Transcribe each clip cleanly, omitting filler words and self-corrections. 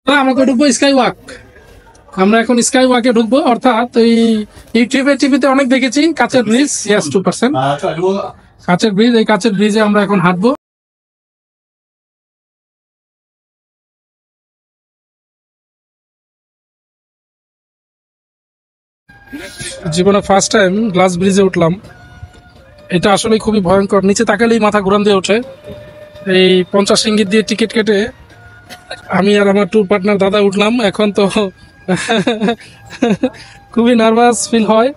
আমাকে ঢুকবো sky walk. আমরা এখন স্কাই ওয়াকে ঢুকবো, অর্থাৎ এই ইউটিউবে টিভিতে অনেক দেখেছি কাচের ব্রিজ, ইয়েস 2%, কাচের ব্রিজ। এই কাচের ব্রিজে আমরা এখন হাঁটবো। জীবনে ফার্স্ট টাইম গ্লাস ব্রিজে উঠলাম। এটা আসলে খুবই ভয়ঙ্কর, নিচে তাকালেই মাথা ঘুরান দিয়ে ওঠে। এই 50 রিঙ্গিত দিয়ে টিকিট কেটে আমি আর আমার ট্যুর পার্টনার দাদা উঠলাম। এখন তো খুবই নার্ভাস ফিল হয়।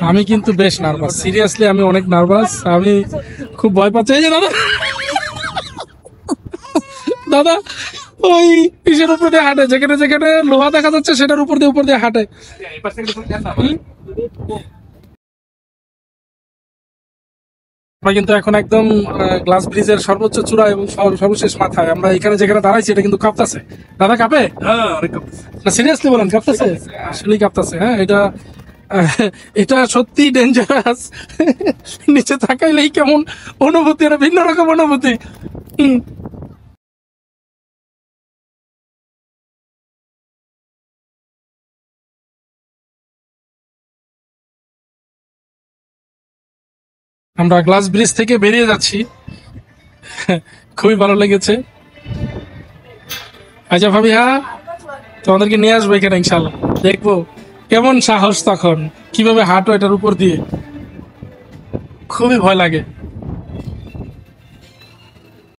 আমি কিন্তু বেশ নার্ভাস, সিরিয়াসলি আমি অনেক নার্ভাস। আমি খুব ভয় পাচ্ছি। এই যে দাদা, দাদা ওই ইসের উপর দিয়ে হাঁটে, যেখানে যেখানে লোহা দেখা যাচ্ছে সেটার উপর দিয়ে হাঁটে। আমরা কিন্তু এখন একদম গ্লাস ব্রিজের সর্বোচ্চ চূড়া এবং সর্বশেষ মাথায়। আমরা এখানে যেখানে দাঁড়াইছি এটা কিন্তু কাঁপতেছে। দাদা কাঁপে? না সিরিয়াসলি বলেন, কাঁপতেছে? আসলেই কাঁপতেছে। হ্যাঁ, এটা এটা সত্যি ডেঞ্জারাস। নিচে তাকাইলেই কেমন অনুভূতি, একটা ভিন্ন রকম অনুভূতি। আমরা গ্লাস ব্রিজ থেকে বেরিয়ে যাচ্ছি, খুবই ভালো লেগেছে। আচ্ছা ভাবি, হ্যাঁ তোমাদেরকে নিয়ে আসবো এখানে ইনশাল্লাহ, দেখবো কেমন সাহস তখন, কিভাবে হাঁটো এটার উপর দিয়ে। খুবই ভয় লাগে।